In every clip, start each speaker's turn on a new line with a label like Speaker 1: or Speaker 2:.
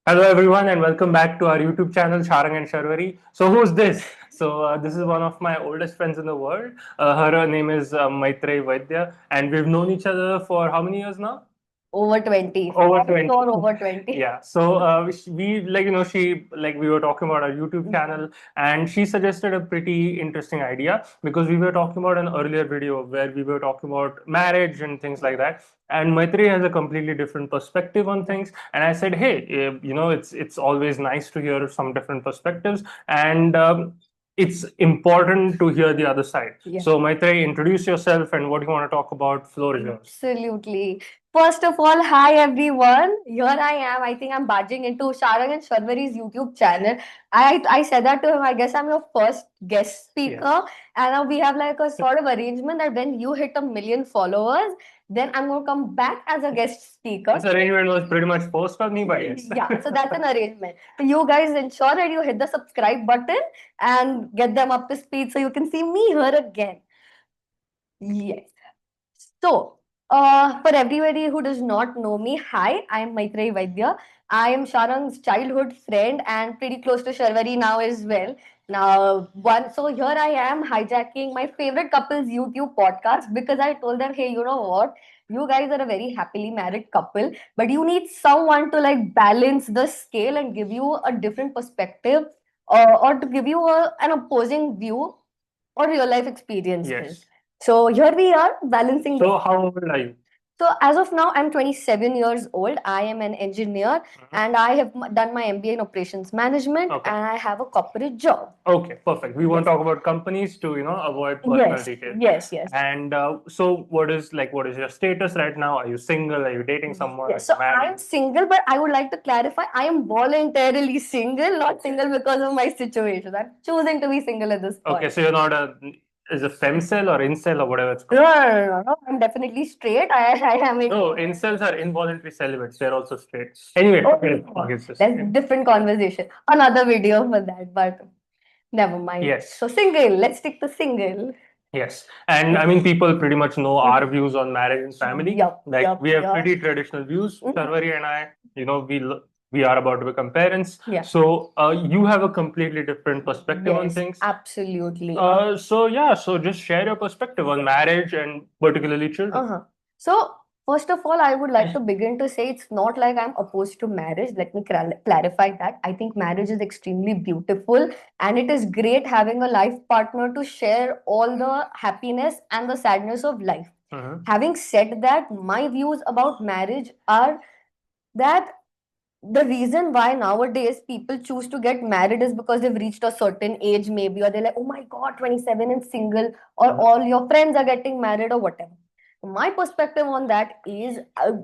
Speaker 1: Hello everyone and welcome back to our YouTube channel Sharang and Sharvari. So who's this? This is one of my oldest friends in the world. Her name is Maitreyee and we've known each other for how many years now?
Speaker 2: Over 20.
Speaker 1: Over
Speaker 2: I'm
Speaker 1: 20.
Speaker 2: sure over 20.
Speaker 1: Yeah. We she we were talking about our YouTube channel and she suggested a pretty interesting idea because we were talking about an earlier video where we were talking about marriage and things like that. And Maitri has a completely different perspective on things. And I said, hey, it's always nice to hear some different perspectives. And it's important to hear the other side.
Speaker 2: Yeah.
Speaker 1: So, Maitreyi, introduce yourself and what you want to talk about. Floor is yours.
Speaker 2: Absolutely. First of all, hi everyone. Here I am. I think I'm badging into Sharang and Sharvari's YouTube channel. I said that to him. I guess I'm your first guest speaker.
Speaker 1: Yes.
Speaker 2: And now we have like a sort of arrangement that when you hit 1 million followers, then I'm going to come back as a guest speaker.
Speaker 1: This arrangement was pretty much forced on me, but yes.
Speaker 2: Yeah, so that's an arrangement. So you guys ensure that you hit the subscribe button and get them up to speed so you can see me here again. Yes. So, for everybody who does not know me, hi, I am Maitreyee Vaidya. I am Sharang's childhood friend and pretty close to Sharvari now as well. So here I am hijacking my favorite couple's YouTube podcast because I told them, hey, you know what? You guys are a very happily married couple, but you need someone to like balance the scale and give you a different perspective or to give you an opposing view or real life experiences.
Speaker 1: Yes.
Speaker 2: So here we are balancing.
Speaker 1: So, how old are you?
Speaker 2: So as of now, I'm 27 years old. I am an engineer and I have done my MBA in operations management
Speaker 1: Okay.
Speaker 2: and I have a corporate job.
Speaker 1: Okay, perfect. We won't talk about companies to avoid personal details.
Speaker 2: Yes.
Speaker 1: And so, what is your status right now? Are you single? Are you dating someone?
Speaker 2: Yes. So I'm single, but I would like to clarify I am voluntarily single, not single because of my situation. I'm choosing to be single at this point.
Speaker 1: Okay, so you're not is a femcel or incel or whatever it's called?
Speaker 2: No. I'm definitely straight. I am.
Speaker 1: No, incels are involuntary celibates. They're also straight. Anyway, okay,
Speaker 2: That's different conversation. Another video for that, but never mind.
Speaker 1: Yes.
Speaker 2: So single. Let's stick to single.
Speaker 1: Yes, and I mean, people pretty much know our views on marriage and family. We have pretty traditional views. Sarvari and I, we are about to become parents.
Speaker 2: Yeah.
Speaker 1: So you have a completely different perspective on things.
Speaker 2: Absolutely.
Speaker 1: So just share your perspective on marriage and particularly children.
Speaker 2: So first of all, I would like to begin to say it's not like I'm opposed to marriage. Let me clarify that. I think marriage is extremely beautiful and it is great having a life partner to share all the happiness and the sadness of life. Having said that, my views about marriage are that the reason why nowadays people choose to get married is because they've reached a certain age, maybe, or they're like, oh my God, 27 and single, or all your friends are getting married, or whatever. My perspective on that is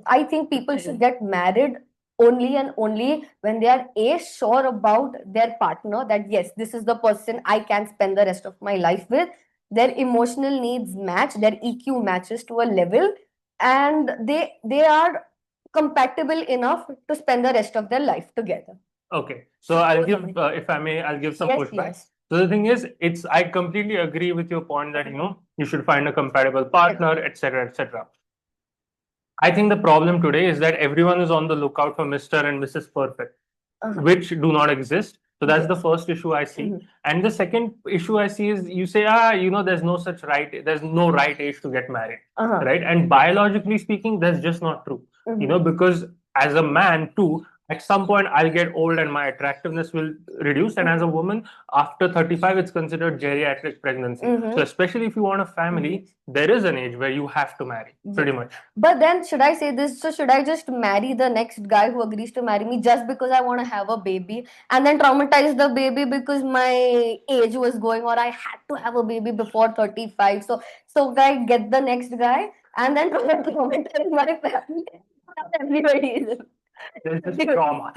Speaker 2: I think people should get married only and only when they are sure about their partner, that yes, this is the person I can spend the rest of my life with. Their emotional needs match, their EQ matches to a level, and they are compatible enough to spend the rest of their life together.
Speaker 1: Okay, so I'll give, if I may, I'll give some pushback. So the thing is, I completely agree with your point that you should find a compatible partner, etc., etc. I think the problem today is that everyone is on the lookout for Mr. and Mrs. Perfect, which do not exist. So that's the first issue I see. And the second issue I see is you say, there's no such right, there's no right age to get married, right? And biologically speaking, that's just not true. Because as a man too, at some point I'll get old and my attractiveness will reduce. And as a woman, after 35, it's considered geriatric pregnancy. So especially if you want a family, there is an age where you have to marry, pretty much.
Speaker 2: But then should I say this? So should I just marry the next guy who agrees to marry me just because I want to have a baby and then traumatize the baby because my age was going or I had to have a baby before 35? So I get the next guy and then traumatize my family. Everybody is.
Speaker 1: There's this trauma.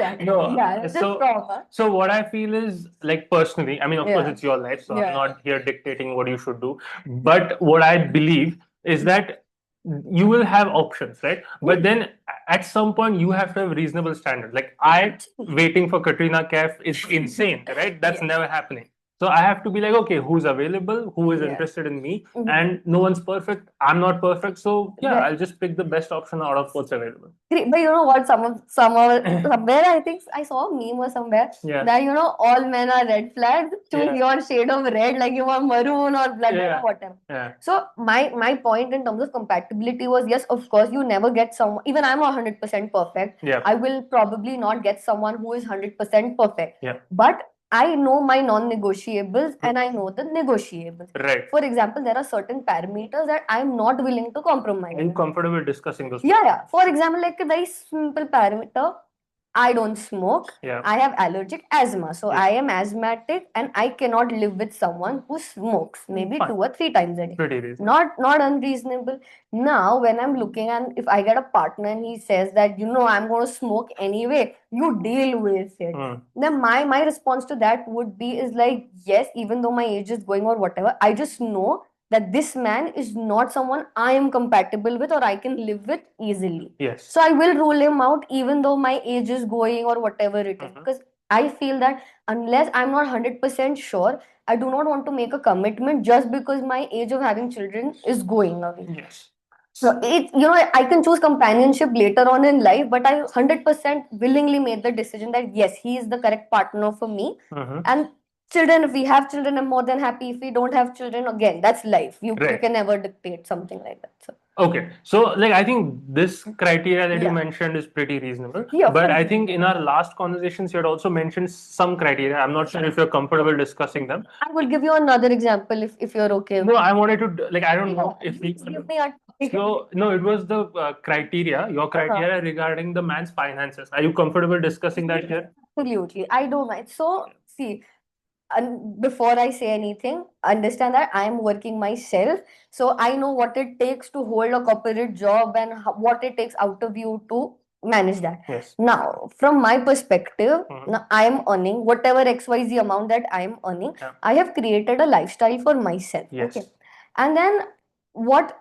Speaker 1: So what I feel is, like, personally, I mean, of course it's your life, so I'm not here dictating what you should do. But what I believe is that you will have options, right? But then at some point you have to have reasonable standards. Like, I waiting for Katrina Kaif is insane, right? That's never happening. So I have to be like, okay, who's available, who is interested in me, and no one's perfect. I'm not perfect, so yeah, I'll just pick the best option out of what's available.
Speaker 2: Great. But you know what? Somewhere I think I saw a meme or somewhere that all men are red flags. Choose your shade of red, like you are maroon or blood red or whatever. So my point in terms of compatibility was, yes, of course, you never get someone. Even I'm 100% perfect. I will probably not get someone who is 100% perfect. But I know my non-negotiables and I know the negotiables.
Speaker 1: Right.
Speaker 2: For example, there are certain parameters that I'm not willing to compromise.
Speaker 1: Are you comfortable discussing those?
Speaker 2: Yeah. For example, like a very simple parameter, I don't smoke. I have allergic asthma. So I am asthmatic and I cannot live with someone who smokes maybe 2 or 3 times a day.
Speaker 1: Pretty reasonable.
Speaker 2: Not unreasonable. Now, when I'm looking and if I get a partner and he says that, I'm going to smoke anyway, you deal with it. Then my response to that would be is like, yes, even though my age is going or whatever, I just know that this man is not someone I am compatible with or I can live with easily.
Speaker 1: Yes.
Speaker 2: So I will rule him out even though my age is going or whatever it is. Because I feel that unless I'm not 100% sure, I do not want to make a commitment just because my age of having children is going away.
Speaker 1: Yes.
Speaker 2: So I can choose companionship later on in life, but I 100% willingly made the decision that yes, he is the correct partner for me. And children, if we have children, I'm more than happy. If we don't have children, again, that's life. You can never dictate something like that. So.
Speaker 1: Okay, so like I think this criteria that you mentioned is pretty reasonable. But I think in our last conversations you had also mentioned some criteria. I'm not sure if you're comfortable discussing them.
Speaker 2: I will give you another example if you're okay.
Speaker 1: No, I wanted to I don't know if we. So no, it was the criteria, your criteria regarding the man's finances. Are you comfortable discussing that here?
Speaker 2: Absolutely, I don't mind. So see. And before I say anything, understand that I am working myself. So I know what it takes to hold a corporate job and what it takes out of you to manage that.
Speaker 1: Yes.
Speaker 2: Now, from my perspective, now I am earning whatever XYZ amount that I am earning. I have created a lifestyle for myself.
Speaker 1: Yes.
Speaker 2: Okay. And then what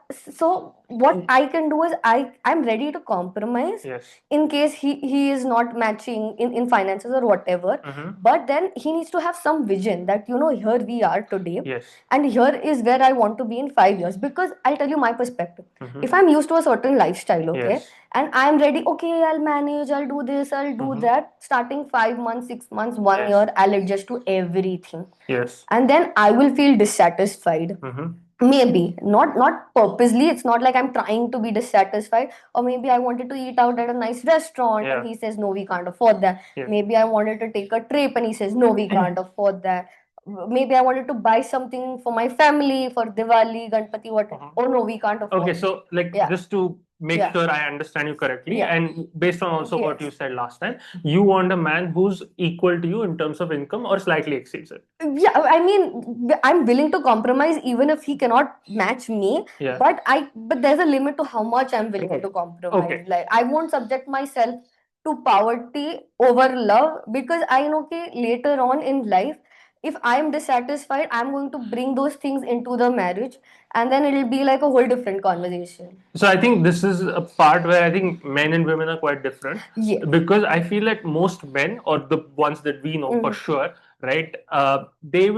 Speaker 2: I can do is I'm ready to compromise in case he is not matching in finances or whatever. But then he needs to have some vision that here we are today and here is where I want to be in 5 years. Because I'll tell you my perspective. If I'm used to a certain lifestyle, okay, and I'm ready, okay, I'll manage, I'll do this, I'll do that. Starting 5 months, 6 months, 1 year, I'll adjust to everything.
Speaker 1: Yes.
Speaker 2: And then I will feel dissatisfied. Maybe not purposely. It's not like I'm trying to be dissatisfied. Or maybe I wanted to eat out at a nice restaurant and he says no, we can't afford that. Maybe I wanted to take a trip and he says no, we can't afford that. Maybe I wanted to buy something for my family for Diwali, Ganpati, whatever. Oh no, we can't afford.
Speaker 1: Okay, so just to make sure I understand you correctly, and based on also what you said last time, you want a man who's equal to you in terms of income or slightly exceeds it.
Speaker 2: Yeah, I mean, I'm willing to compromise even if he cannot match me. But there's a limit to how much I'm willing to compromise. Like I won't subject myself to poverty over love because I know later on in life, if I'm dissatisfied, I'm going to bring those things into the marriage and then it'll be like a whole different conversation.
Speaker 1: So I think this is a part where I think men and women are quite different. Because I feel like most men, or the ones that we know for sure, right, they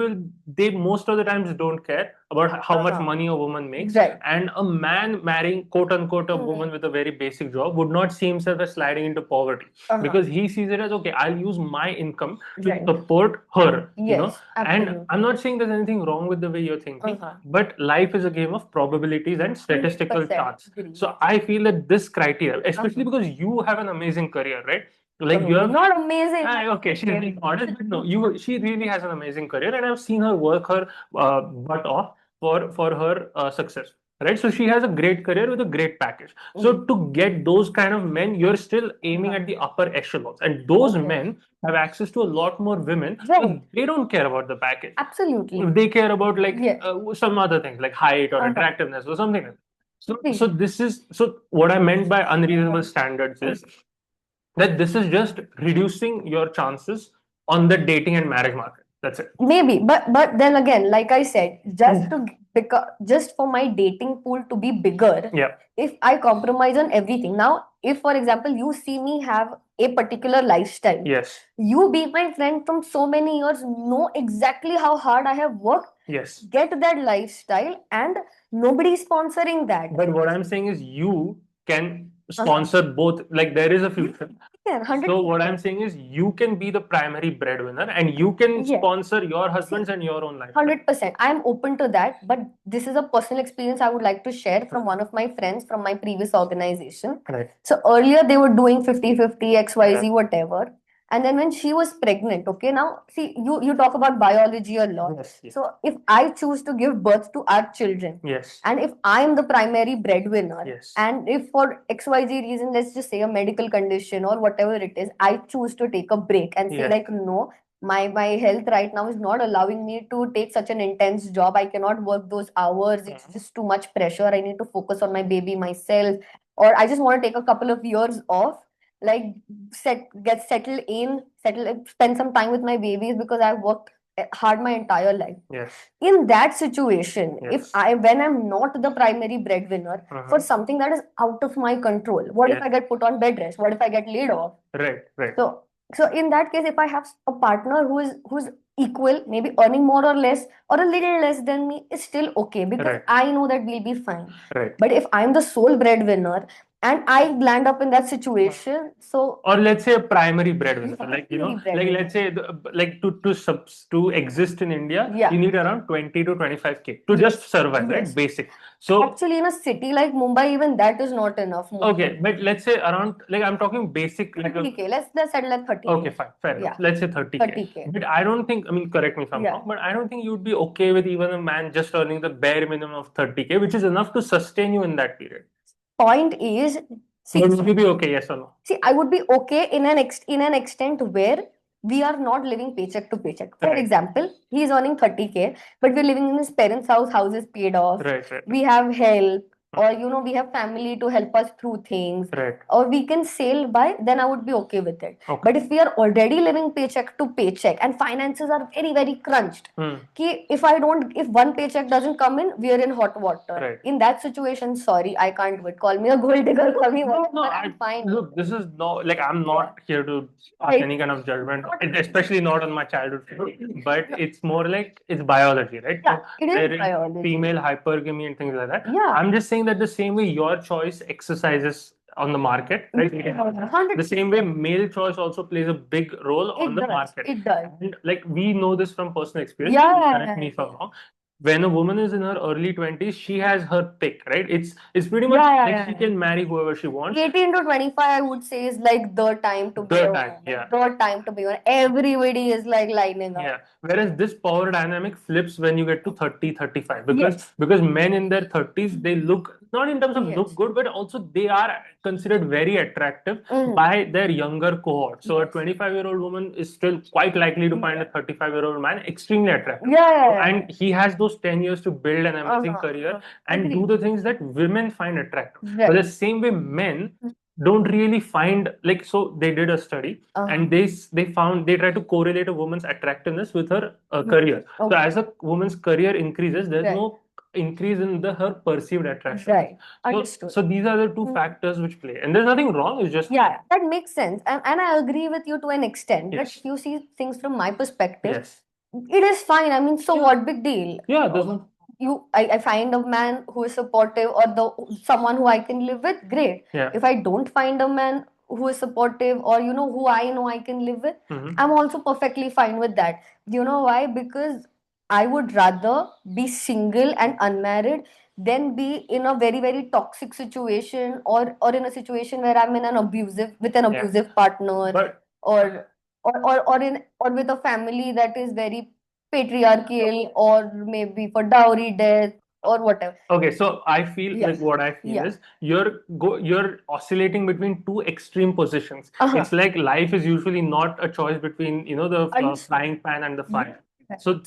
Speaker 1: most of the times don't care about how much money a woman makes. And a man marrying quote unquote a woman with a very basic job would not see himself as sliding into poverty because he sees it as, okay, I'll use my income to support her. And I'm not saying there's anything wrong with the way you're thinking, but life is a game of probabilities and statistical charts. So I feel that this criteria, especially because you have an amazing career, right? Like you're
Speaker 2: not amazing.
Speaker 1: Okay, she's being honest, but no, she really has an amazing career, and I've seen her work her butt off for her success. Right, so she has a great career with a great package. So to get those kind of men, you're still aiming at the upper echelons, and those men have access to a lot more women. So they don't care about the package.
Speaker 2: Absolutely,
Speaker 1: they care about like some other things like height or attractiveness or something like that. So this is what I meant by unreasonable standards is that this is just reducing your chances on the dating and marriage market. That's it.
Speaker 2: Maybe, but then again, like I said, just for my dating pool to be bigger, if I compromise on everything. Now, if for example you see me have a particular lifestyle.
Speaker 1: Yes.
Speaker 2: You be my friend from so many years, know exactly how hard I have worked,
Speaker 1: Yes.
Speaker 2: get that lifestyle, and nobody is sponsoring that.
Speaker 1: But what I'm saying is you can sponsor both. Like there is a future.
Speaker 2: Yeah, 100%.
Speaker 1: So what I'm saying is you can be the primary breadwinner and you can
Speaker 2: Yes.
Speaker 1: sponsor your husband's and your own life.
Speaker 2: 100%. I am open to that, but this is a personal experience I would like to share from one of my friends from my previous organization.
Speaker 1: Right.
Speaker 2: So earlier they were doing 50-50, XYZ,
Speaker 1: Yeah.
Speaker 2: whatever. And then when she was pregnant, okay, now see, you talk about biology a lot.
Speaker 1: Yes, yes.
Speaker 2: So if I choose to give birth to our children,
Speaker 1: Yes.
Speaker 2: and if I am the primary breadwinner,
Speaker 1: Yes.
Speaker 2: and if for XYZ reason, let's just say a medical condition or whatever it is, I choose to take a break and say,
Speaker 1: Yes.
Speaker 2: like, no, my health right now is not allowing me to take such an intense job. I cannot work those hours. It's just too much pressure. I need to focus on my baby myself. Or I just want to take a couple of years off, like get settled in, spend some time with my babies because I've worked hard my entire life.
Speaker 1: Yes.
Speaker 2: In that situation,
Speaker 1: Yes.
Speaker 2: when I'm not the primary breadwinner for something that is out of my control, what if I get put on bed rest? What if I get laid off?
Speaker 1: Right, right.
Speaker 2: So in that case, if I have a partner who's equal, maybe earning more or less, or a little less than me, it's still okay because
Speaker 1: Right.
Speaker 2: I know that we'll be fine.
Speaker 1: Right.
Speaker 2: But if I'm the sole breadwinner and I land up in that situation, so
Speaker 1: Or let's say a primary breadwinner,
Speaker 2: Yeah,
Speaker 1: like
Speaker 2: primary
Speaker 1: like
Speaker 2: breadwinner.
Speaker 1: let's say like to exist in India,
Speaker 2: Yeah.
Speaker 1: you need around 20 to 25K to just survive, right?
Speaker 2: Yes.
Speaker 1: Basic. So
Speaker 2: Actually, in a city like Mumbai, even that is not enough.
Speaker 1: okay, but let's say around, like I'm talking basic, like
Speaker 2: 30K. Let's settle at 30K.
Speaker 1: okay, fine, fair enough. Let's say 30K.
Speaker 2: 30K.
Speaker 1: But I don't think, I mean, correct me if I'm
Speaker 2: Yeah.
Speaker 1: wrong, but I don't think you'd be okay with even a man just earning the bare minimum of 30K, which is enough to sustain you in that period.
Speaker 2: Point is,
Speaker 1: Would you be okay, yes or no?
Speaker 2: see, I would be okay in an extent where we are not living paycheck to paycheck. For
Speaker 1: Right.
Speaker 2: example, he's earning 30K, but we're living in his parents' house is paid off.
Speaker 1: Right, right.
Speaker 2: We have help, or we have family to help us through things,
Speaker 1: Right.
Speaker 2: or we can sail by, then I would be okay with it.
Speaker 1: Okay.
Speaker 2: But if we are already living paycheck to paycheck and finances are very, very crunched, if one paycheck doesn't come in, we are in hot water.
Speaker 1: Right.
Speaker 2: In that situation, sorry, I can't do it. Call me a gold digger, call me whatever,
Speaker 1: No,
Speaker 2: I'm fine.
Speaker 1: Look, this is no, like I'm not here to pass
Speaker 2: Right.
Speaker 1: any kind of judgment, especially not on my childhood. But it's more like it's biology, right?
Speaker 2: Yeah,
Speaker 1: So
Speaker 2: it is
Speaker 1: there is
Speaker 2: biology.
Speaker 1: female hypergamy and things like that.
Speaker 2: Yeah.
Speaker 1: I'm just saying that the same way your choice exercises on the market, right? The same way male choice also plays a big role on the market.
Speaker 2: It does.
Speaker 1: And like we know this from personal experience.
Speaker 2: Yeah.
Speaker 1: Correct me if I'm wrong. When a woman is in her early 20s, she has her pick, right? It's pretty much like she can marry whoever she wants.
Speaker 2: 18 to 25, I would say, is like the time to be
Speaker 1: The
Speaker 2: a
Speaker 1: time,
Speaker 2: woman.
Speaker 1: yeah.
Speaker 2: The time to be one. Everybody is like lining up.
Speaker 1: Yeah. Whereas this power dynamic flips when you get to 30, 35.
Speaker 2: Yes.
Speaker 1: Because men in their 30s, they look, not in terms of
Speaker 2: Yes.
Speaker 1: look good, but also they are considered very attractive by their younger cohort. So a 25-year-old woman is still quite likely to find a 35-year-old man extremely attractive.
Speaker 2: Yeah.
Speaker 1: And he has those 10 years to build an amazing career and do the things that women find attractive.
Speaker 2: Right.
Speaker 1: But the same way men don't really find, like, so they did a study and they try to correlate a woman's attractiveness with her career. So as a woman's career increases, there's no increase in her perceived attraction.
Speaker 2: Right. Understood.
Speaker 1: So these are the two factors which play, and there's nothing wrong. It's just
Speaker 2: that makes sense, and I agree with you to an extent.
Speaker 1: Yes.
Speaker 2: But if you see things from my perspective,
Speaker 1: yes,
Speaker 2: it is fine. I mean, so what big deal?
Speaker 1: yeah, there's no
Speaker 2: I find a man who is supportive or someone who I can live with, great.
Speaker 1: Yeah.
Speaker 2: If I don't find a man who is supportive or who I know I can live with, I'm also perfectly fine with that. You know why? Because I would rather be single and unmarried than be in a very, very toxic situation or in a situation where I'm in an abusive partner
Speaker 1: But
Speaker 2: or with a family that is very patriarchal or maybe for dowry death or whatever.
Speaker 1: Okay, so I feel like what I feel
Speaker 2: Yeah.
Speaker 1: is you're oscillating between two extreme positions. It's like life is usually not a choice between the frying pan and the fire. So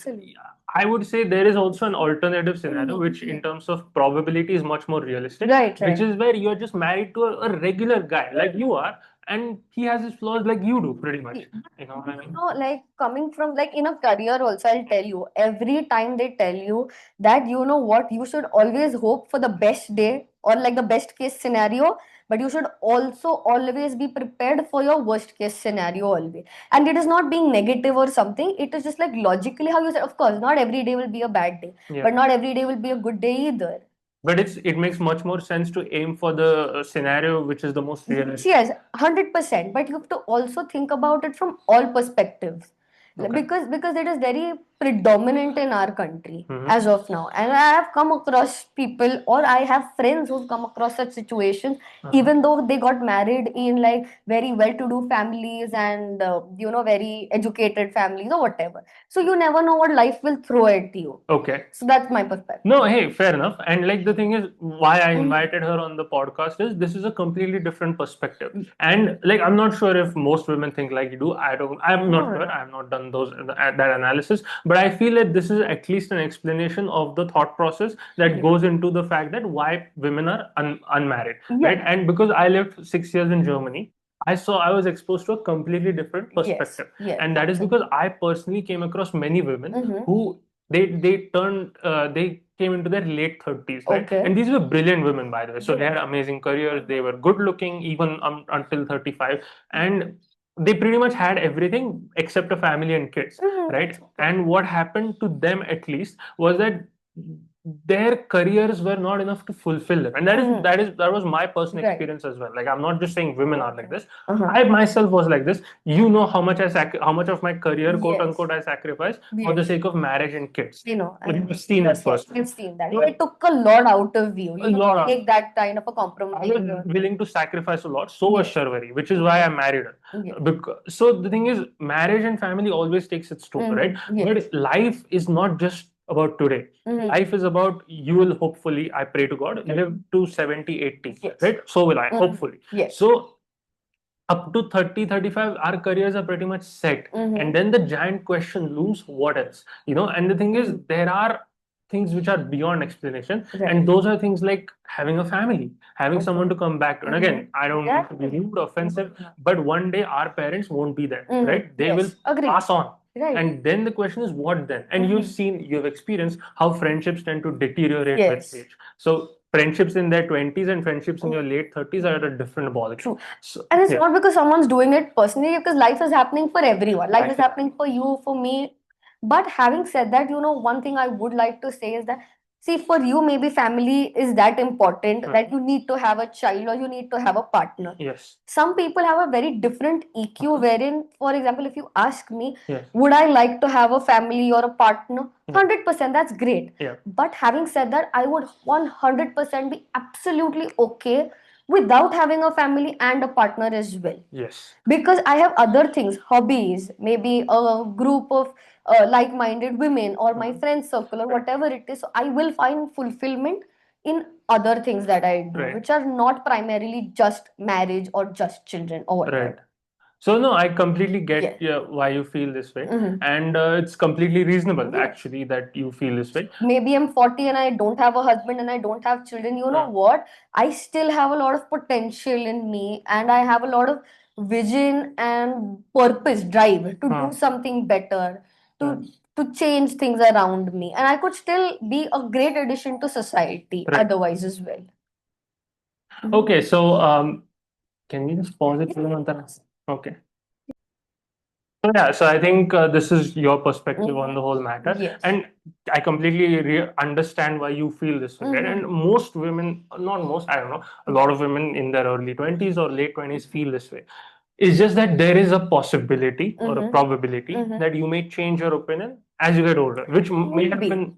Speaker 1: I would say there is also an alternative scenario, which in terms of probability is much more realistic.
Speaker 2: Right.
Speaker 1: Which is where you're just married to a regular guy like you are, and he has his flaws like you do, pretty much. You know what I mean?
Speaker 2: Like coming from like in a career also, I'll tell you, every time they tell you that you should always hope for the best day or like the best case scenario, but you should also always be prepared for your worst case scenario always. And it is not being negative or something, it is just like logically how you said, of course not every day will be a bad day,
Speaker 1: Yeah.
Speaker 2: but not every day will be a good day either.
Speaker 1: But it makes much more sense to aim for the scenario which is the most realistic.
Speaker 2: Yes, 100%. But you have to also think about it from all perspectives.
Speaker 1: Okay.
Speaker 2: Because it is very predominant in our country as of now. And I have come across people, or I have friends who've come across such situations, even though they got married in like very well-to-do families and very educated families or whatever. So you never know what life will throw at you.
Speaker 1: Okay.
Speaker 2: So that's my perspective.
Speaker 1: No, hey, fair enough. And like the thing is, why I invited her on the podcast is this is a completely different perspective. And like, I'm not sure if most women think like you do. I'm not sure. I have not done that analysis. But I feel that this is at least an explanation of the thought process that goes into the fact that why women are unmarried, right? And because I lived 6 years in Germany, I was exposed to a completely different perspective.
Speaker 2: Yes,
Speaker 1: and that is because I personally came across many women who they came into their late 30s, right?
Speaker 2: Okay.
Speaker 1: And these were brilliant women, by the way. So they had amazing careers. They were good looking even until 35, and they pretty much had everything except a family and kids, right? And what happened to them at least was that their careers were not enough to fulfill them, and that was my personal experience as well. Like, I'm not just saying women are like this. I myself was like this. You know how much how much of my career, quote unquote, I sacrificed for the sake of marriage and kids. You've seen it first.
Speaker 2: We've seen that. It took a lot out of you. You
Speaker 1: lot
Speaker 2: take that kind of a compromise.
Speaker 1: I was willing to sacrifice a lot. So was Sharvari, which is why I married her. So the thing is, marriage and family always takes its toll, right? But life is not just about today. Life is about, you will hopefully, I pray to God, live to 70, 80, right? So will I, hopefully. So up to 30, 35, our careers are pretty much set. And then the giant question looms, what else? And the thing is, there are things which are beyond explanation. And those are things like having a family, having someone to come back to. And again, I don't want to be rude, offensive, but one day our parents won't be there, right? They will pass on. And then the question is, what then? And you've experienced how friendships tend to deteriorate with age. So friendships in their 20s and friendships in your late 30s are at a different ballgame.
Speaker 2: So, and it's not because someone's doing it personally, because life is happening for everyone. Life is happening for you, for me. But having said that, one thing I would like to say is that, see, for you, maybe family is that important that you need to have a child or you need to have a partner.
Speaker 1: Yes.
Speaker 2: Some people have a very different EQ, wherein, for example, if you ask me, would I like to have a family or a partner? 100%, that's great. But having said that, I would 100% be absolutely okay without having a family and a partner as well.
Speaker 1: Yes.
Speaker 2: Because I have other things, hobbies, maybe a group of like-minded women or my friend circle or whatever it is. So I will find fulfillment in other things that I do, which are not primarily just marriage or just children or whatever.
Speaker 1: Right. So no, I completely get why you feel this way, and it's completely reasonable actually that you feel this way.
Speaker 2: Maybe I'm 40 and I don't have a husband and I don't have children. You know what? I still have a lot of potential in me, and I have a lot of vision and purpose, drive to do something better, to change things around me, and I could still be a great addition to society otherwise as well.
Speaker 1: Okay, so can we just pause it for a moment? Okay. So yeah, so I think this is your perspective on the whole matter, and I completely understand why you feel this way. Right? And most women, not most, I don't know, a lot of women in their early 20s or late 20s feel this way. It's just that there is a possibility or a probability that you may change your opinion as you get older, which may happen.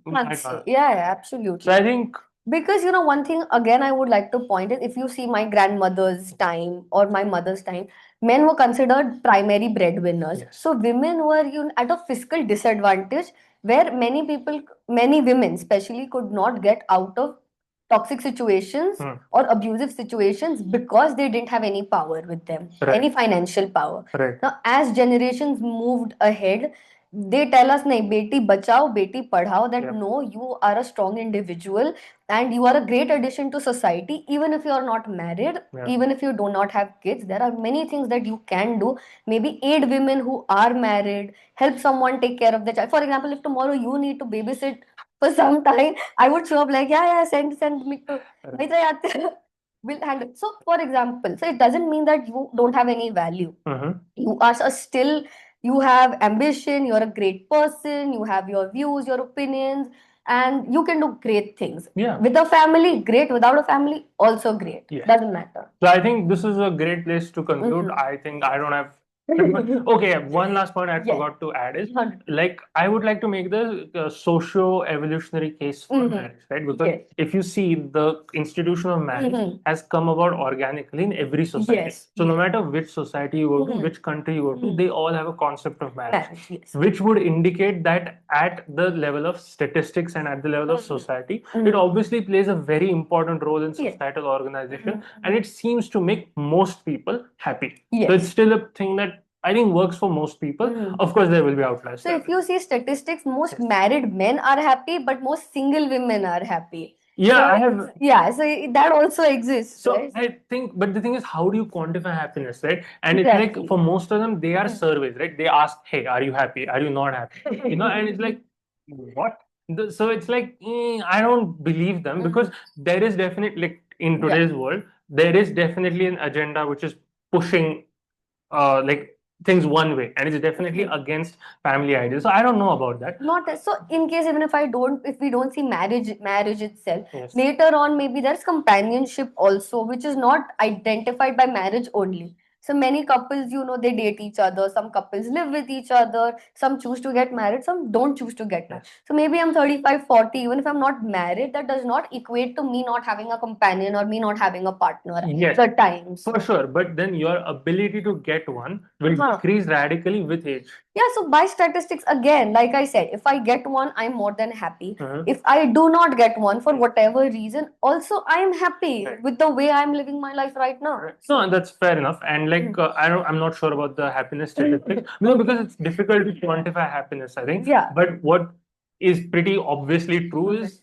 Speaker 2: Yeah, absolutely.
Speaker 1: So I think,
Speaker 2: because one thing again I would like to point is, if you see my grandmother's time or my mother's time, men were considered primary breadwinners. So women were at a fiscal disadvantage, where many women especially, could not get out of toxic situations or abusive situations because they didn't have any power with them, any financial power. Now, as generations moved ahead, they tell us, nahi, beti bachao, beti padhao, that no, you are a strong individual and you are a great addition to society, even if you are not married, even if you do not have kids. There are many things that you can do. Maybe aid women who are married, help someone take care of the child. For example, if tomorrow you need to babysit for some time, I would show up like, yeah, send me to Maitreyee. will handle. So, for example, so it doesn't mean that you don't have any value. You are still, you have ambition, you're a great person, you have your views, your opinions, and you can do great things.
Speaker 1: Yeah.
Speaker 2: With a family, great. Without a family, also great.
Speaker 1: Yes.
Speaker 2: Doesn't matter.
Speaker 1: So I think this is a great place to conclude. I think I don't have. Okay, one last point I forgot to add is like I would like to make the socio-evolutionary case for marriage, right? Because if you see, the institution of marriage has come about organically in every society.
Speaker 2: Yes.
Speaker 1: So no matter which society you go to, which country you go to, they all have a concept of marriage, which would indicate that at the level of statistics and at the level of society, it obviously plays a very important role in societal organization, and it seems to make most people happy. So it's still a thing that I think works for most people. Of course, there will be outliers.
Speaker 2: So if you see statistics, most married men are happy, but most single women are happy.
Speaker 1: Yeah,
Speaker 2: so
Speaker 1: I have.
Speaker 2: Yeah, so that also exists.
Speaker 1: So
Speaker 2: right?
Speaker 1: I think, but the thing is, how do you quantify happiness, right? And it's like for most of them, they are surveys, right? They ask, "Hey, are you happy? Are you not happy?" And it's like, what? So it's like I don't believe them, because there is definitely, like, in today's world, there is definitely an agenda which is pushing like things one way, and it's definitely against family ideas. So I don't know about that.
Speaker 2: Not so. In case even if we don't see marriage itself, later on maybe there's companionship also, which is not identified by marriage only. So many couples, they date each other. Some couples live with each other. Some choose to get married. Some don't choose to get married. So maybe I'm 35, 40. Even if I'm not married, that does not equate to me not having a companion or me not having a partner at times.
Speaker 1: For sure. But then your ability to get one will decrease radically with age.
Speaker 2: Yeah, so by statistics, again, like I said, if I get one, I'm more than happy. If I do not get one for whatever reason, also I'm happy with the way I'm living my life right now.
Speaker 1: No, that's fair enough. And like I'm not sure about the happiness statistics. No, because it's difficult to quantify happiness, I think.
Speaker 2: Yeah.
Speaker 1: But what is pretty obviously true is,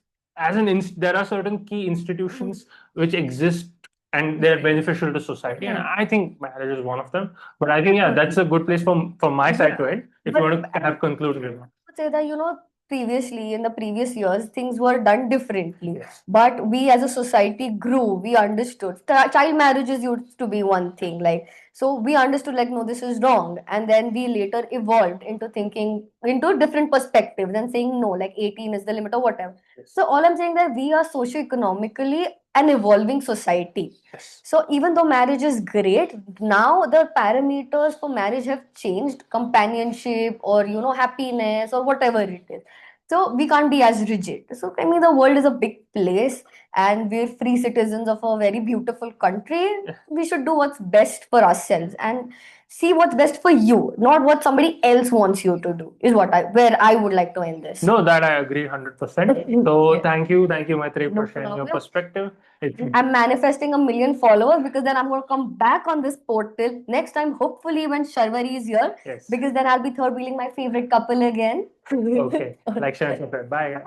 Speaker 1: there are certain key institutions which exist and they're beneficial to society, and I think marriage is one of them. But I think that's a good place from my side to end. If you want to have concluded remarks.
Speaker 2: Say that previously in the previous years things were done differently, but we as a society grew. We understood child marriages used to be one thing, like, so we understood, like, no, this is wrong, and then we later evolved into thinking into different perspectives and saying no, like 18 is the limit or whatever. So all I'm saying that we are socio-economically an evolving society. So even though marriage is great, now the parameters for marriage have changed, companionship or happiness or whatever it is. So we can't be as rigid. So I mean, the world is a big place and we're free citizens of a very beautiful country. We should do what's best for ourselves and see what's best for you, not what somebody else wants you to do, is where I would like to end this.
Speaker 1: No, that I agree 100%. So thank you, Maitreyee, for sharing your perspective.
Speaker 2: I'm manifesting 1 million followers, because then I'm going to come back on this portal next time, hopefully when Sharvari is here, because then I'll be third wheeling my favorite couple again.
Speaker 1: Okay, like, share, subscribe. Bye.